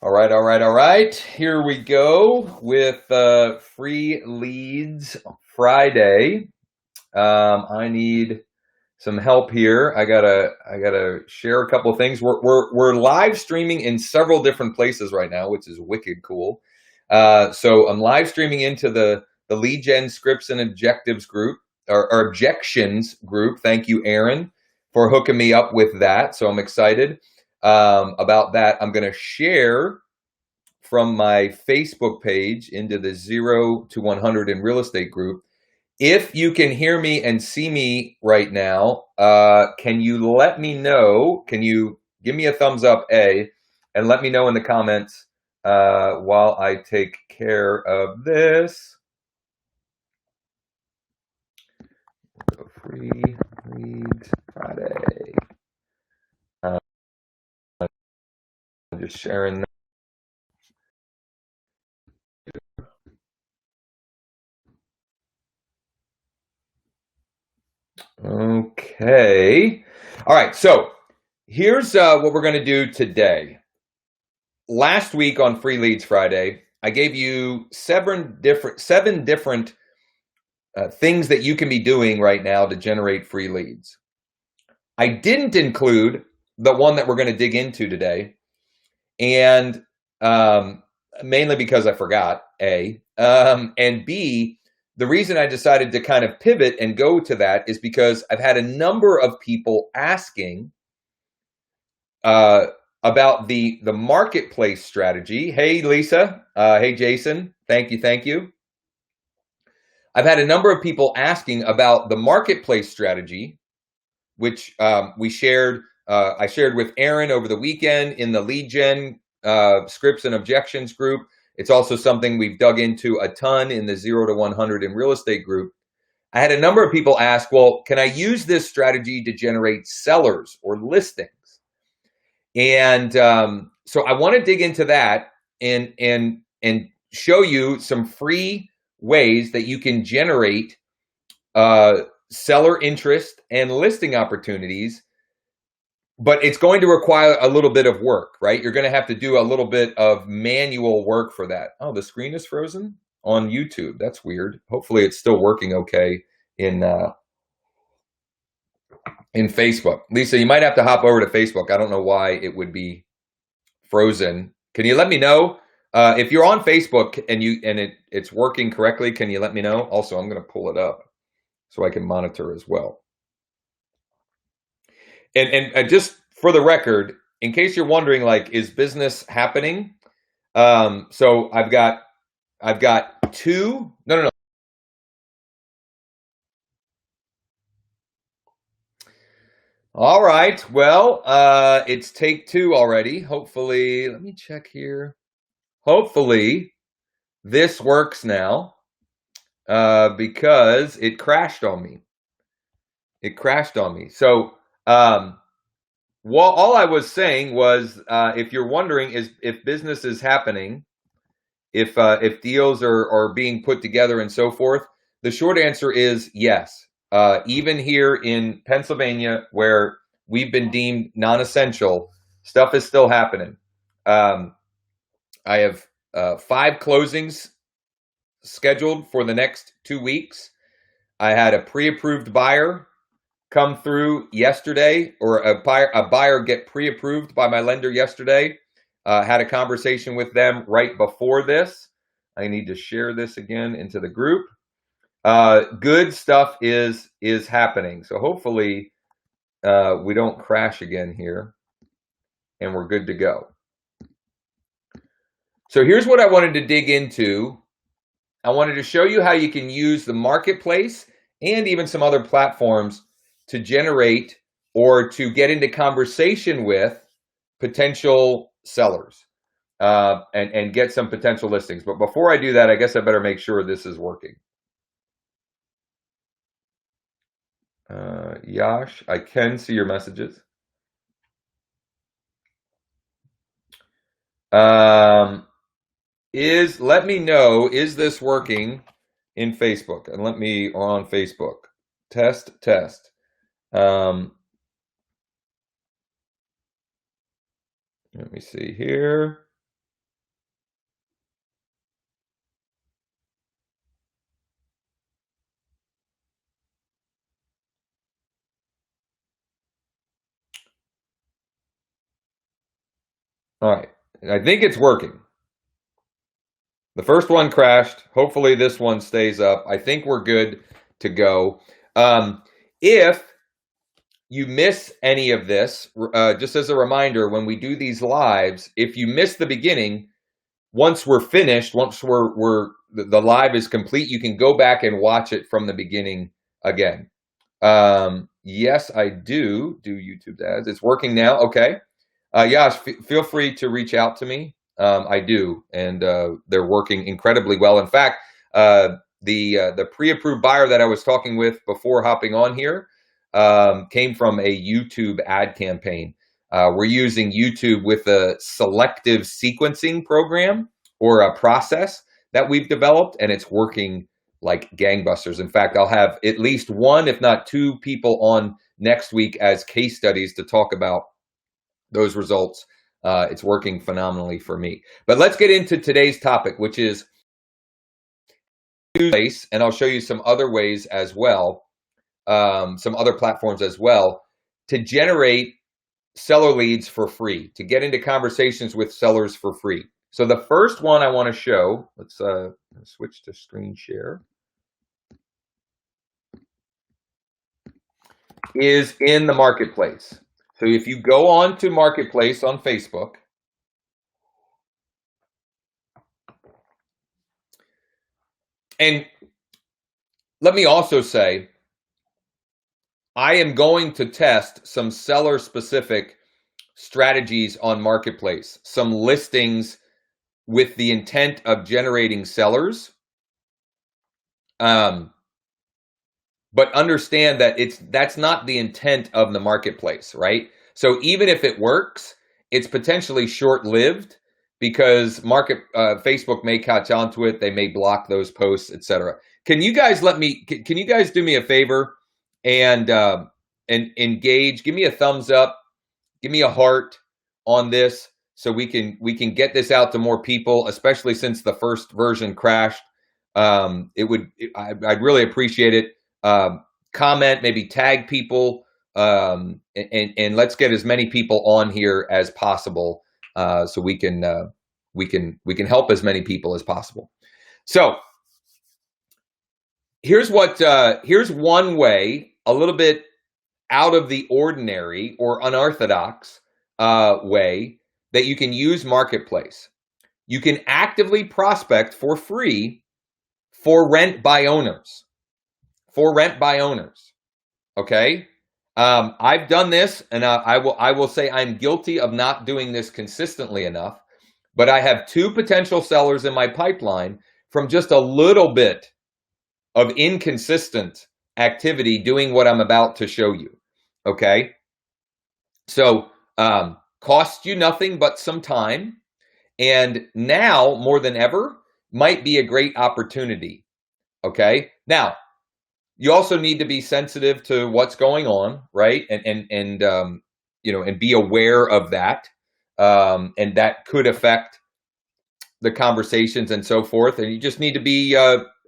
All right. Here we go with Free Leads Friday. I need some help here. I gotta share a couple of things. We're live streaming in several different places right now, which is wicked cool. So I'm live streaming into the lead gen scripts and objectives group or objections group. Thank you, Aaron, for hooking me up with that. So I'm excited about that. I'm going to share from my Facebook page into the 0 to 100 in real estate group. If you can hear me and see me right now, can you let me know? Can you give me a thumbs up, A, and let me know in the comments while I take care of this. Free Leads Friday. I'm just sharing. Okay. All right. So here's what we're going to do today. Last week on Free Leads Friday, I gave you seven different things that you can be doing right now to generate free leads. I didn't include the one that we're going to dig into today, and mainly because I forgot, A, and B, the reason I decided to kind of pivot and go to that is because I've had a number of people asking about the marketplace strategy. Hey, Lisa. Hey, Jason. Thank you. I've had a number of people asking about the marketplace strategy, which we shared. I shared with Aaron over the weekend in the lead gen scripts and objections group. It's also something we've dug into a ton in the 0 to 100 in real estate group. I had a number of people ask, well, can I use this strategy to generate sellers or listings? And so I want to dig into that and show you some free ways that you can generate seller interest and listing opportunities, but it's going to require a little bit of work, right? You're going to have to do a little bit of manual work for that. Oh, the screen is frozen on YouTube. That's weird. Hopefully it's still working okay in Facebook. Lisa, you might have to hop over to Facebook. I don't know why it would be frozen. Can you let me know if you're on Facebook and it's working correctly? Can you let me know? Also, I'm going to pull it up so I can monitor as well. And just for the record, in case you're wondering, like, is business happening? So I've got two. No. All right. Well, it's take two already. Hopefully, let me check here. Hopefully, this works now because it crashed on me. So, all I was saying was, if you're wondering if business is happening, if deals are being put together and so forth, the short answer is yes. Even here in Pennsylvania, where we've been deemed non-essential, stuff is still happening. I have 5 closings scheduled for the next 2 weeks. I had a pre-approved buyer come through yesterday, or a buyer get pre-approved by my lender yesterday. Had a conversation with them right before this. I need to share this again into the group. Good stuff is happening. So hopefully we don't crash again here and we're good to go. So here's what I wanted to dig into. I wanted to show you how you can use the marketplace and even some other platforms to generate or to get into conversation with potential sellers and get some potential listings. But before I do that, I guess I better make sure this is working. Josh, I can see your messages. Let me know, is this working in Facebook? And or on Facebook. Test. Let me see here. All right. I think it's working. The first one crashed. Hopefully this one stays up. I think we're good to go. If you miss any of this, just as a reminder, when we do these lives, if you miss the beginning, once we're finished, once the live is complete, you can go back and watch it from the beginning again. Yes, I do YouTube ads. It's working now. Okay. Yash, feel free to reach out to me. I do, and they're working incredibly well. In fact, the pre-approved buyer that I was talking with before hopping on here came from a YouTube ad campaign. We're using YouTube with a selective sequencing program or a process that we've developed, and it's working like gangbusters. In fact, I'll have at least one, if not two people on next week as case studies to talk about those results. It's working phenomenally for me. But let's get into today's topic, which is place, and I'll show you some other ways as well, some other platforms as well, to generate seller leads for free, to get into conversations with sellers for free. So the first one I want to show, let's switch to screen share, is in the marketplace. So if you go on to Marketplace on Facebook, and let me also say, I am going to test some seller-specific strategies on Marketplace, some listings with the intent of generating sellers. But understand that that's not the intent of the marketplace, right? So even if it works, it's potentially short-lived because Facebook may catch onto it. They may block those posts, etc. Can you guys can you guys do me a favor and engage? Give me a thumbs up, give me a heart on this so we can get this out to more people, especially since the first version crashed. I'd really appreciate it. Comment, maybe tag people, and let's get as many people on here as possible, so we can help as many people as possible. So here's one way, a little bit out of the ordinary or unorthodox way that you can use Marketplace. You can actively prospect for free for rent by owners. For rent by owners, okay? I've done this, and I will say I'm guilty of not doing this consistently enough, but I have two potential sellers in my pipeline from just a little bit of inconsistent activity doing what I'm about to show you, okay? So, costs you nothing but some time, and now, more than ever, might be a great opportunity, okay? Now, you also need to be sensitive to what's going on, right? And be aware of that. And that could affect the conversations and so forth. And you just need to be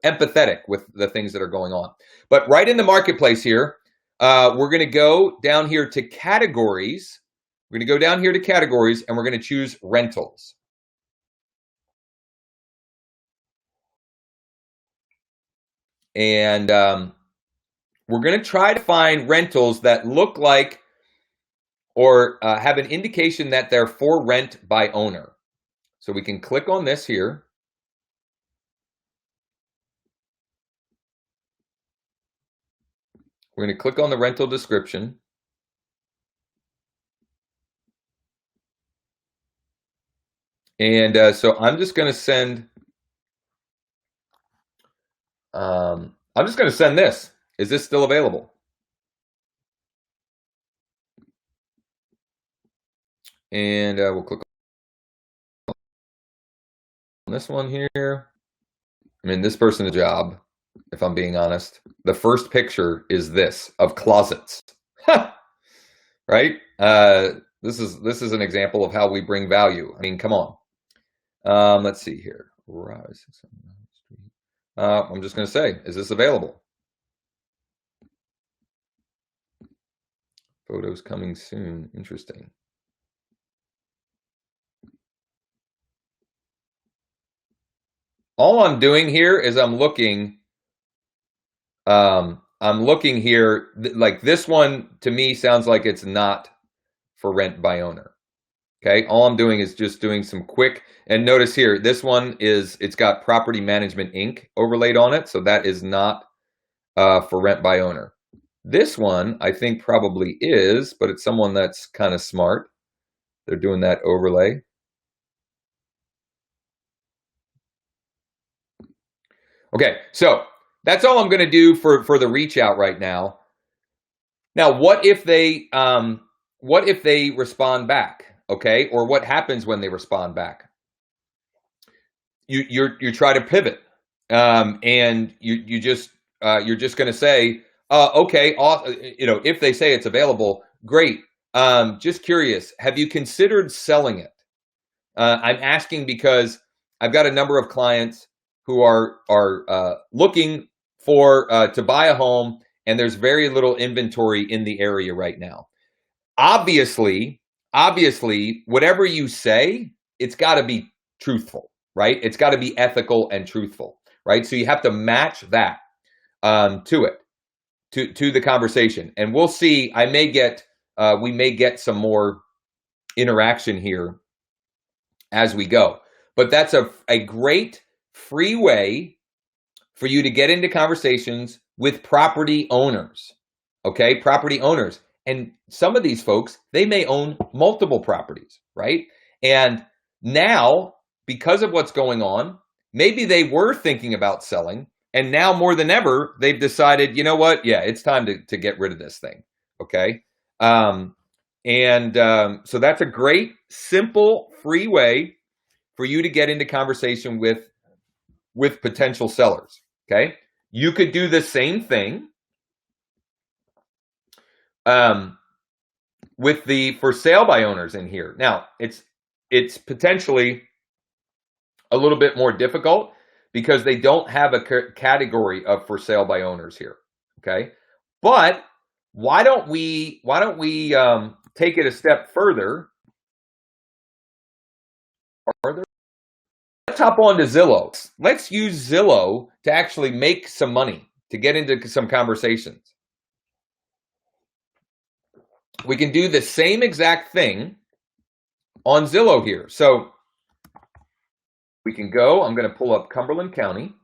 empathetic with the things that are going on. But right in the marketplace here, we're going to go down here to categories. We're going to go down here to categories, and we're going to choose rentals. And we're going to try to find rentals that look like or have an indication that they're for rent by owner. So we can click on this here. We're going to click on the rental description. And so I'm just going to send this. Is this still available? And we'll click on this one here. I mean, this person's job, if I'm being honest. The first picture is this of closets, right? This is an example of how we bring value. I mean, come on. Let's see here. I'm just going to say, is this available? Photos coming soon. Interesting. All I'm doing here is I'm looking here, like this one to me sounds like it's not for rent by owner. Okay, all I'm doing is just doing some quick, and notice here, this one it's got Property Management Inc. overlaid on it, so that is not for rent by owner. This one, I think probably is, but it's someone that's kind of smart. They're doing that overlay. Okay, so that's all I'm going to do for the reach out right now. Now, what if they respond back? Okay, or what happens when they respond back? You try to pivot, and you're just going to say, okay, if they say it's available, great. Just curious, have you considered selling it? I'm asking because I've got a number of clients who are looking for to buy a home, and there's very little inventory in the area right now. Obviously, whatever you say, it's got to be truthful, right? It's got to be ethical and truthful, right? So you have to match that to it, to the conversation, and we'll see. We may get some more interaction here as we go, but that's a great free way for you to get into conversations with property owners. Okay, property owners. And some of these folks, they may own multiple properties, right? And now, because of what's going on, maybe they were thinking about selling, and now more than ever, they've decided, you know what? Yeah, it's time to get rid of this thing. Okay. So that's a great, simple, free way for you to get into conversation with potential sellers. Okay. You could do the same thing with the for sale by owners in here. Now, it's potentially a little bit more difficult because they don't have a category of for sale by owners here. Okay, but why don't we take it a step further? Let's hop on to Zillow. Let's use Zillow to actually make some money, to get into some conversations. We can do the same exact thing on Zillow here. So we can go, I'm going to pull up Cumberland County.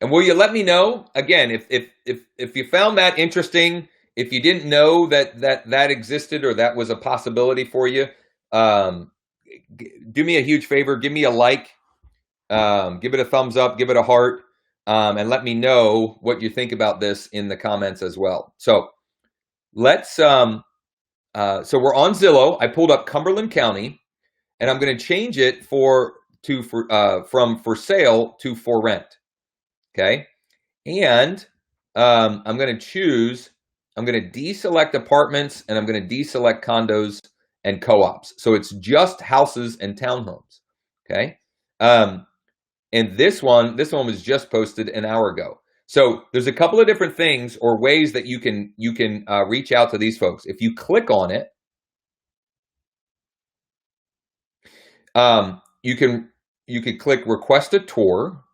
And will you let me know, again, if you found that interesting, if you didn't know that existed or that was a possibility for you, do me a huge favor, give me a like, give it a thumbs up, give it a heart, and let me know what you think about this in the comments as well. So let's, so we're on Zillow. I pulled up Cumberland County, and I'm going to change it from for sale to for rent. Okay, and I'm going to deselect apartments, and I'm going to deselect condos and co-ops. So it's just houses and townhomes. Okay, and this one was just posted an hour ago. So there's a couple of different things or ways that you can reach out to these folks. If you click on it, you could click request a tour.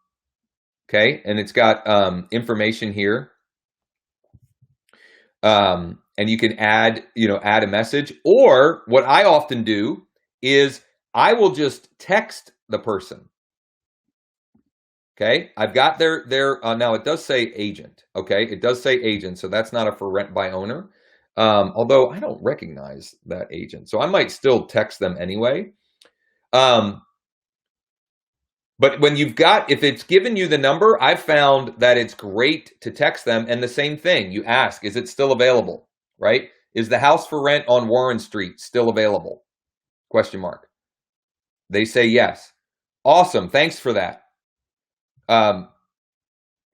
Okay, and it's got information here, and you can add a message. Or what I often do is I will just text the person. Okay, I've got their now it does say agent. Okay, it does say agent, so that's not a for rent by owner. Although I don't recognize that agent, so I might still text them anyway. But when if it's given you the number, I've found that it's great to text them. And the same thing, you ask, is it still available, right? Is the house for rent on Warren Street still available? Question mark. They say yes. Awesome, thanks for that.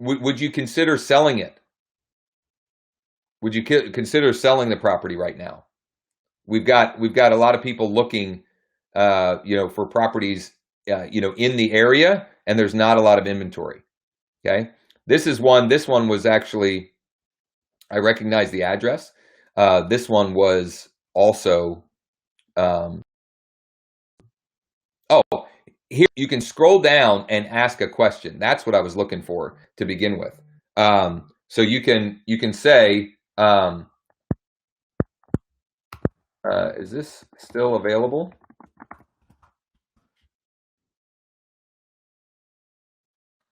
Would you consider selling it? Would you consider selling the property right now? We've got a lot of people looking, for properties in the area, and there's not a lot of inventory. Okay, this one was actually, I recognize the address. This one was also, oh, here you can scroll down and ask a question. That's what I was looking for to begin with. So you can say, is this still available?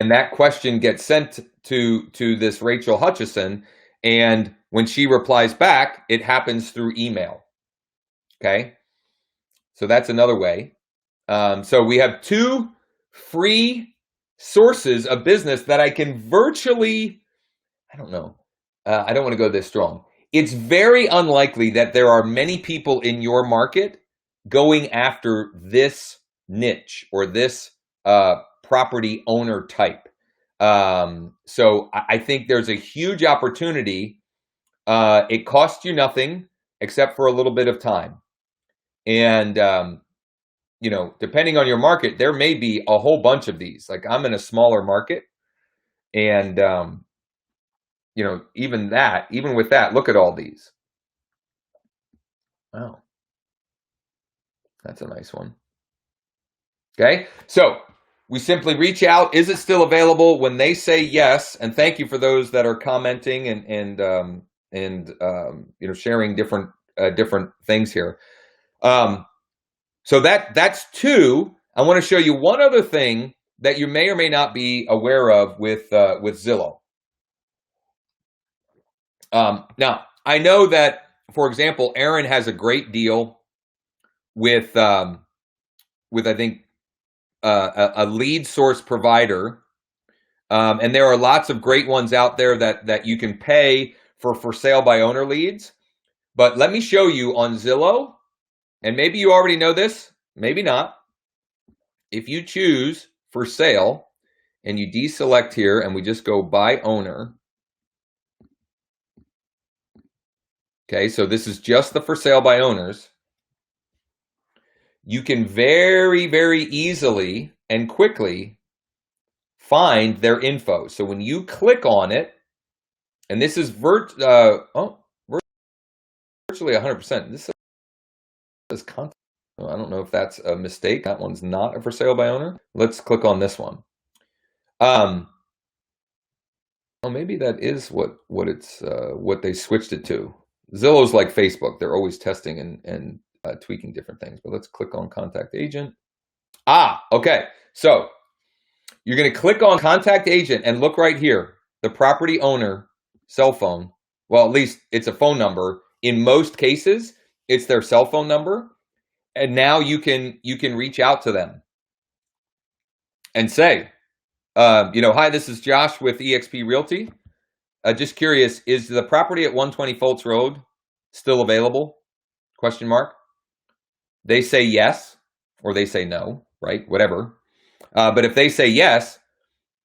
And that question gets sent to this Rachel Hutchison, and when she replies back, it happens through email. Okay, so that's another way. So we have 2 free sources of business that I can virtually, I don't know, I don't want to go this strong. It's very unlikely that there are many people in your market going after this niche or this property owner type. So I think there's a huge opportunity. It costs you nothing except for a little bit of time. And, depending on your market, there may be a whole bunch of these. Like I'm in a smaller market, and, even with that, look at all these. Wow. That's a nice one. Okay. So we simply reach out. Is it still available? When they say yes, and thank you for those that are commenting and sharing different things here. So that's 2. I want to show you one other thing that you may or may not be aware of with Zillow. Now I know that, for example, Aaron has a great deal with I think a lead source provider, and there are lots of great ones out there that you can pay for sale by owner leads. But let me show you on Zillow, and maybe you already know this, maybe not. If you choose for sale and you deselect here and we just go by owner. Okay, so this is just the for sale by owners. You can very, very easily and quickly find their info. So when you click on it, and this is virtually 100%. This is content. I don't know if that's a mistake. That one's not a for sale by owner. Let's click on this one. Maybe that is what they switched it to. Zillow's like Facebook. They're always testing and tweaking different things. But let's click on contact agent. Okay. So you're going to click on contact agent and look right here. The property owner cell phone. Well, at least it's a phone number. In most cases, it's their cell phone number. And now you can reach out to them and say, hi, this is Josh with eXp Realty. Just curious, is the property at 120 Fultz Road still available? Question mark. They say yes, or they say no, right? Whatever. But if they say yes,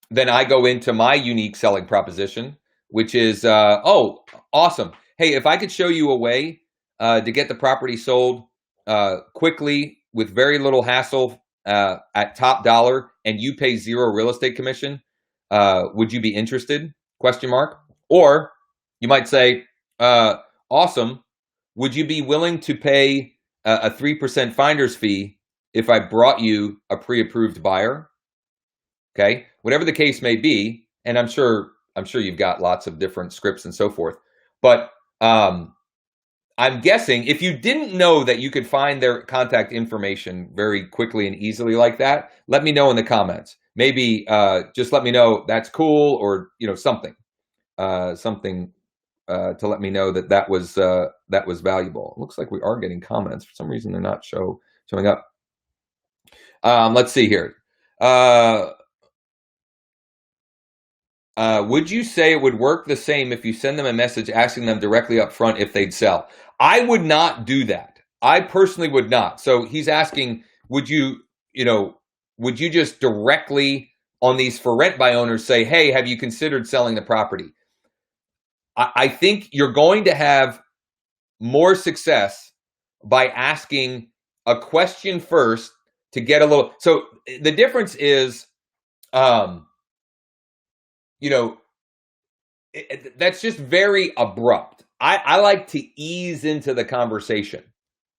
then I go into my unique selling proposition, which is, awesome. Hey, if I could show you a way to get the property sold quickly with very little hassle at top dollar, and you pay 0 real estate commission, would you be interested? Question mark. Or you might say, awesome. Would you be willing to pay a 3% finder's fee if I brought you a pre-approved buyer? Okay, whatever the case may be, and I'm sure you've got lots of different scripts and so forth. But I'm guessing if you didn't know that you could find their contact information very quickly and easily like that, let me know in the comments. Maybe just let me know that's cool, or something to let me know that was valuable. It looks like we are getting comments. For some reason, they're not showing up. Let's see here. Would you say it would work the same if you send them a message asking them directly up front if they'd sell? I would not do that. I personally would not. So he's asking, would you just directly on these for rent by owners say, hey, have you considered selling the property? I think you're going to have more success by asking a question first to get a little. So the difference is, that's just very abrupt. I like to ease into the conversation,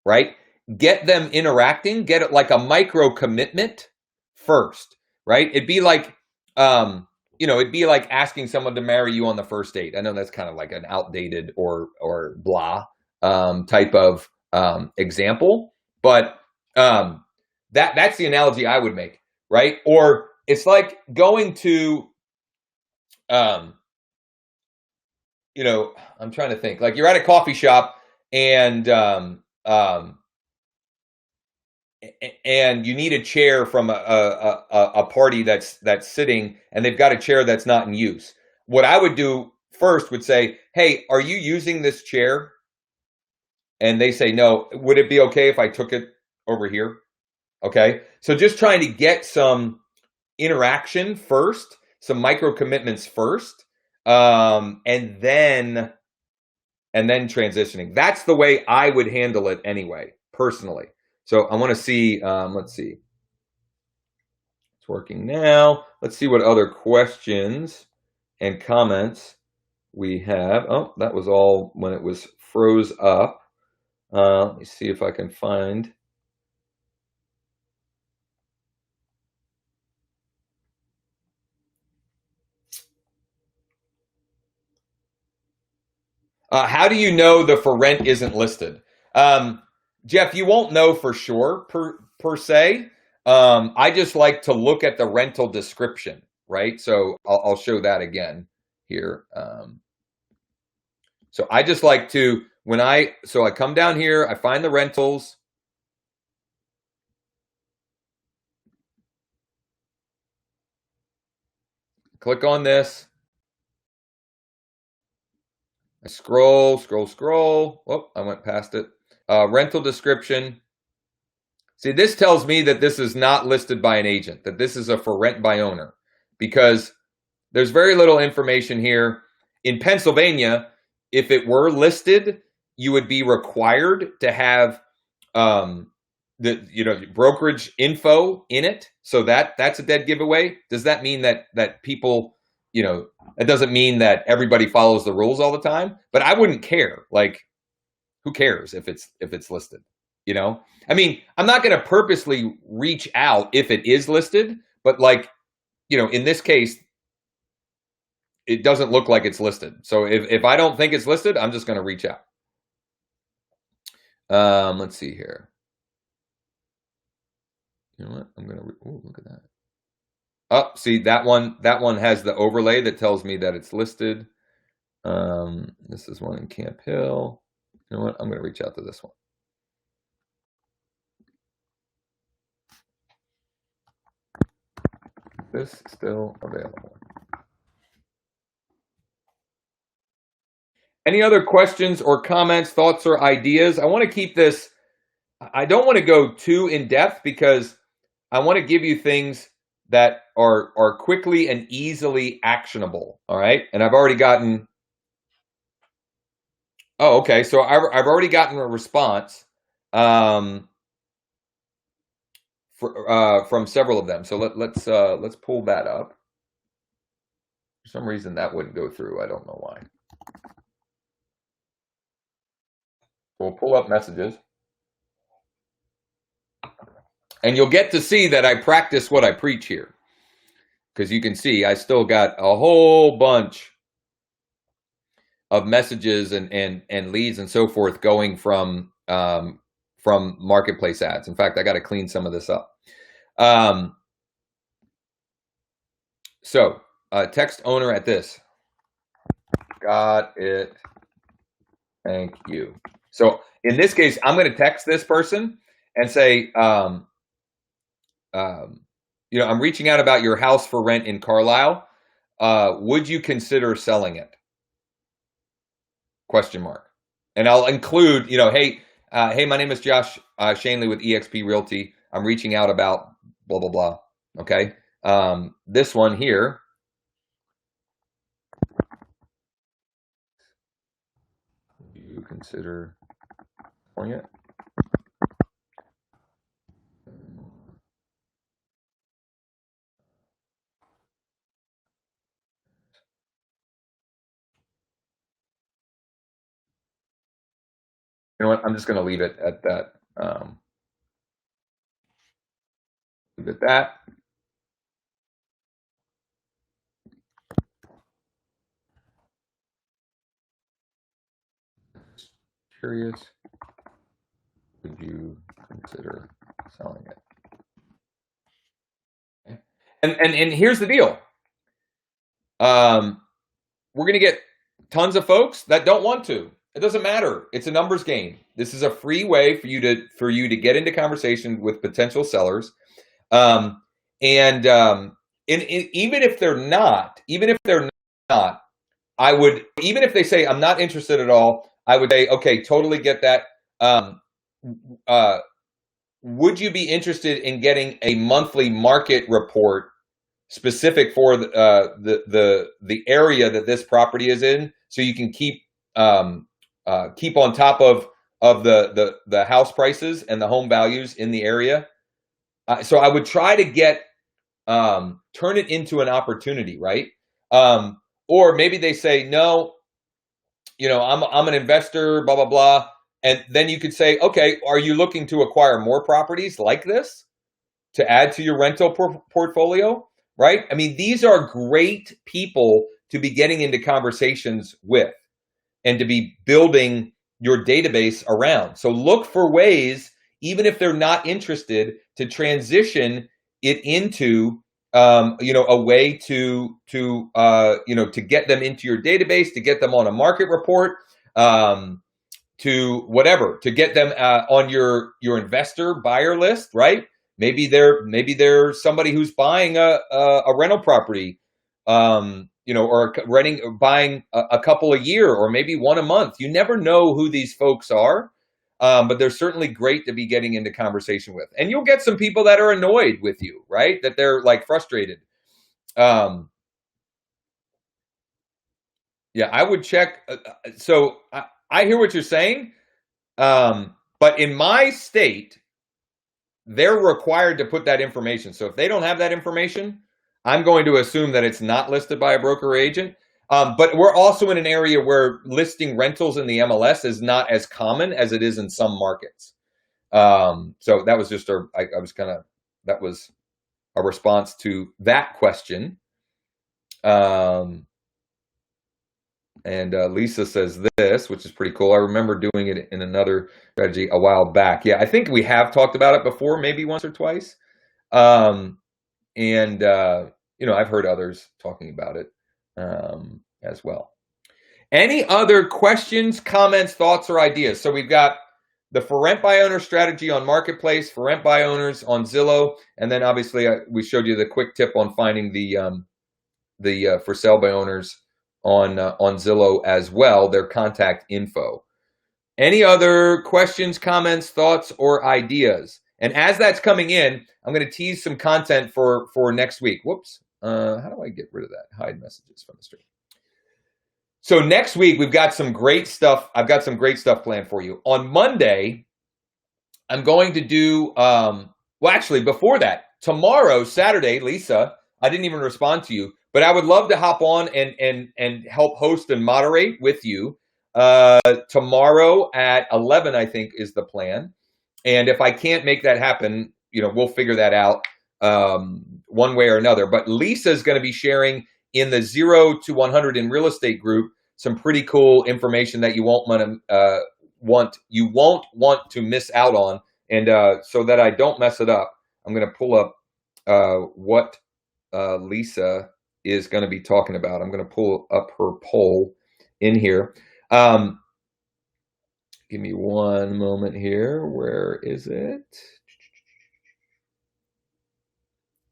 right? Get them interacting, get it like a micro commitment first, right? It'd be like asking someone to marry you on the first date. I know that's kind of like an outdated or blah type of example, but that's the analogy I would make, right? Or it's like going to um, I'm trying to think. Like you're at a coffee shop and and you need a chair from a party that's sitting, and they've got a chair that's not in use. What I would do first would say, "Hey, are you using this chair?" And they say, "No." Would it be okay if I took it over here? Okay. So just trying to get some interaction first, some micro commitments first, and then transitioning. That's the way I would handle it anyway, personally. So I want to see, let's see. It's working now. Let's see what other questions and comments we have. Oh, that was all when it was froze up. Let me see if I can find. How do you know the for rent isn't listed? Jeff, you won't know for sure per se. I just like to look at the rental description, right? So I'll show that again here. So I just like to I come down here, I find the rentals. Click on this. I scroll. Oh, I went past it. Rental description. See, this tells me that this is not listed by an agent, that this is a for rent by owner, because there's very little information here. In Pennsylvania, if it were listed, you would be required to have the brokerage info in it. So that's a dead giveaway. Does that mean that people, it doesn't mean that everybody follows the rules all the time, but I wouldn't care. Like, who cares if it's listed? I mean, I'm not going to purposely reach out if it is listed, but like, in this case, it doesn't look like it's listed. So if I don't think it's listed, I'm just going to reach out. Let's see here. You know what? I'm going to, look at that. Oh, see, that one has the overlay that tells me that it's listed. This is one in Camp Hill. You know what? I'm going to reach out to this one. This still available. Any other questions or comments, thoughts, or ideas? I want to keep this, I don't want to go too in depth because I want to give you things that are quickly and easily actionable. All right. And I've already gotten, oh, okay. So I've already gotten a response from several of them. So let's pull that up. For some reason that wouldn't go through. I don't know why. We'll pull up messages. And you'll get to see that I practice what I preach here. Because you can see I still got a whole bunch of messages and leads and so forth going from marketplace ads. In fact, I got to clean some of this up. So text owner at this. Got it. Thank you. So in this case, I'm going to text this person and say, I'm reaching out about your house for rent in Carlisle. Would you consider selling it? ? And I'll include, hey, my name is Josh Schoenly with eXp Realty. I'm reaching out about blah, blah, blah. Okay. This one here. Do you consider selling it? You know what? I'm just going to leave it at that. Leave it at that. Curious, would you consider selling it? Okay. And here's the deal. We're going to get tons of folks that don't want to. It doesn't matter. It's a numbers game. This is a free way for you to get into conversation with potential sellers. Um, and even if they're not, I would, even if they say I'm not interested at all, I would say, okay, totally get that. Um, uh, would you be interested in getting a monthly market report specific for the area that this property is in, so you can keep on top of the house prices and the home values in the area? So I would try to get turn it into an opportunity, right? Or maybe they say no, I'm an investor, blah blah blah, and then you could say, okay, are you looking to acquire more properties like this to add to your rental portfolio? Right? I mean, these are great people to be getting into conversations with and to be building your database around. So look for ways, even if they're not interested, to transition it into a way to get them into your database, to get them on a market report, to whatever, to get them on your investor buyer list, right? Maybe they're somebody who's buying a rental property, or renting or buying a couple a year, or maybe one a month. You never know who these folks are, but they're certainly great to be getting into conversation with. And you'll get some people that are annoyed with you, right? That they're like frustrated. Um, yeah, I would check. So I hear what you're saying, but in my state, they're required to put that information. So if they don't have that information, I'm going to assume that it's not listed by a broker or agent. But we're also in an area where listing rentals in the MLS is not as common as it is in some markets. So that was just that was a response to that question. And Lisa says this, which is pretty cool. I remember doing it in another strategy a while back. Yeah, I think we have talked about it before, maybe once or twice. Um, and I've heard others talking about it as well. Any other questions, comments, thoughts, or ideas? So we've got the for rent by owner strategy on Marketplace, for rent by owners on Zillow, and then obviously we showed you the quick tip on finding the for sale by owners on Zillow as well, their contact info. Any other questions, comments, thoughts, or ideas? And as that's coming in, I'm going to tease some content for next week. Whoops. How do I get rid of that? Hide messages from the stream. So next week, we've got some great stuff. I've got some great stuff planned for you. On Monday, I'm going to do, actually, before that, tomorrow, Saturday, Lisa, I didn't even respond to you, but I would love to hop on and help host and moderate with you. Tomorrow at 11, I think, is the plan. And if I can't make that happen, we'll figure that out one way or another. But Lisa's going to be sharing in the 0 to 100 in real estate group some pretty cool information that you won't want to miss out on. And so that I don't mess it up, I'm going to pull up what Lisa is going to be talking about. I'm going to pull up her poll in here. Give me one moment here. Where is it?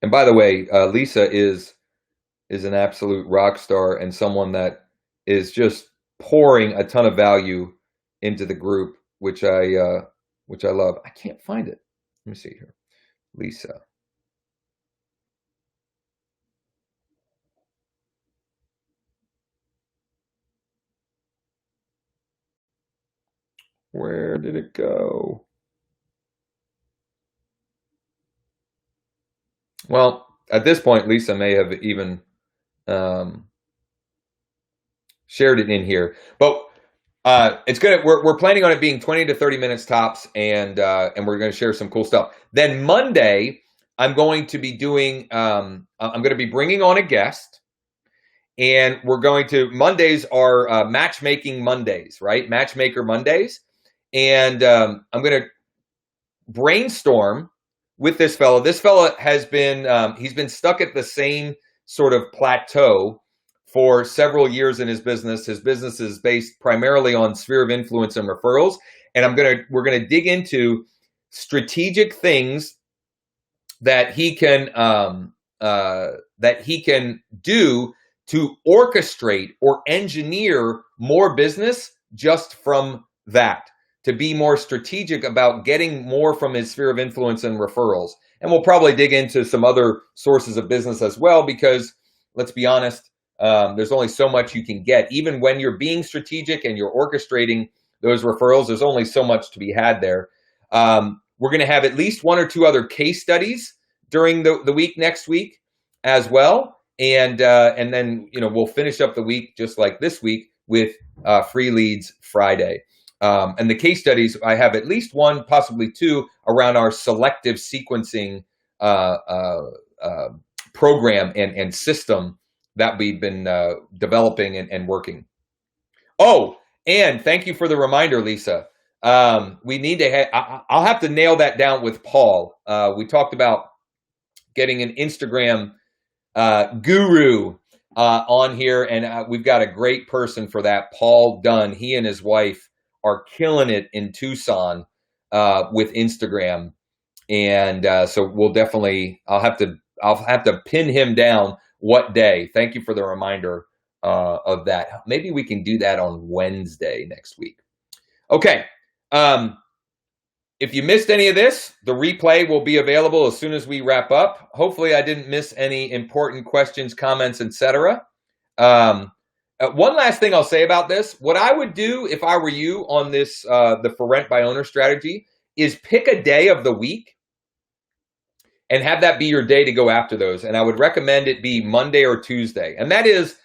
And by the way, Lisa is an absolute rock star and someone that is just pouring a ton of value into the group, which I love. I can't find it. Let me see here. Lisa. Where did it go? Well, at this point, Lisa may have even shared it in here. But It's gonna. We're planning on it being 20 to 30 minutes tops, and we're going to share some cool stuff. Then Monday, I'm going to be doing. I'm going to be bringing on a guest, and we're going to. Mondays are matchmaking Mondays, right? Matchmaker Mondays, and I'm going to brainstorm with this fellow. This fellow has been. He's been stuck at the same sort of plateau for several years in his business. His business is based primarily on sphere of influence and referrals. And we're gonna dig into strategic things that he can do to orchestrate or engineer more business just from that, to be more strategic about getting more from his sphere of influence and referrals. And we'll probably dig into some other sources of business as well, because let's be honest, there's only so much you can get. Even when you're being strategic and you're orchestrating those referrals, there's only so much to be had there. We're going to have at least one or two other case studies during the week next week as well. And then, we'll finish up the week just like this week with Free Leads Friday. And the case studies, I have at least one, possibly two, around our selective sequencing program and system that we've been developing and working. Oh, and thank you for the reminder, Lisa. We need to I'll have to nail that down with Paul. We talked about getting an Instagram guru on here, and we've got a great person for that, Paul Dunn. He and his wife are killing it in Tucson with Instagram. And so we'll definitely, I'll have to pin him down what day. Thank you for the reminder of that. Maybe we can do that on Wednesday next week. Okay. If you missed any of this, the replay will be available as soon as we wrap up. Hopefully I didn't miss any important questions, comments, etc. One last thing I'll say about this. What I would do if I were you on this, the for rent by owner strategy, is pick a day of the week and have that be your day to go after those. And I would recommend it be Monday or Tuesday. And that is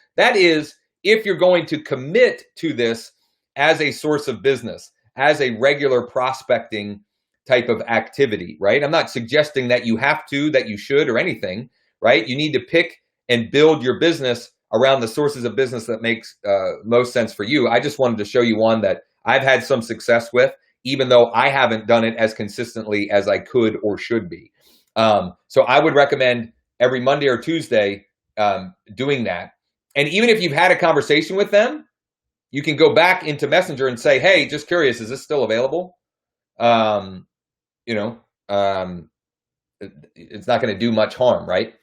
if you're going to commit to this as a source of business, as a regular prospecting type of activity, right? I'm not suggesting that you have to, that you should, or anything, right? You need to pick and build your business around the sources of business that makes most sense for you. I just wanted to show you one that I've had some success with, even though I haven't done it as consistently as I could or should be. So I would recommend every Monday or Tuesday doing that. And even if you've had a conversation with them, you can go back into Messenger and say, hey, just curious, is this still available? It's not going to do much harm, right?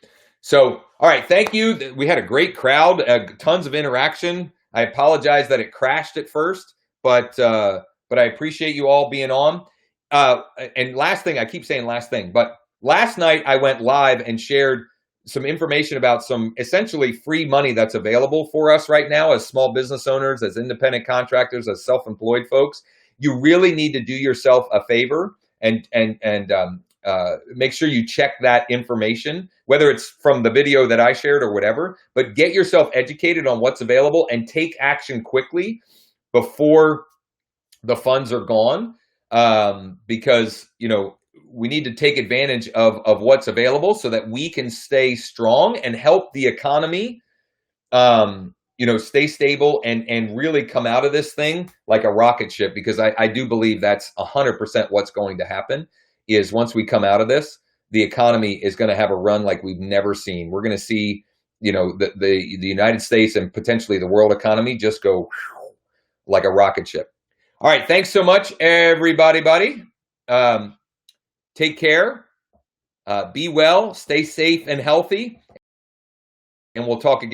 So, all right, thank you. We had a great crowd, tons of interaction. I apologize that it crashed at first, but I appreciate you all being on. And last thing, I keep saying last thing, but last night I went live and shared some information about some essentially free money that's available for us right now as small business owners, as independent contractors, as self-employed folks. You really need to do yourself a favor and make sure you check that information, whether it's from the video that I shared or whatever, but get yourself educated on what's available and take action quickly before the funds are gone, because, we need to take advantage of what's available so that we can stay strong and help the economy, stay stable and really come out of this thing like a rocket ship, because I do believe that's 100% what's going to happen. Is once we come out of this, the economy is going to have a run like we've never seen. We're going to see, the United States and potentially the world economy just go like a rocket ship. All right. Thanks so much, everybody, buddy. Take care. Be well, stay safe and healthy. And we'll talk again.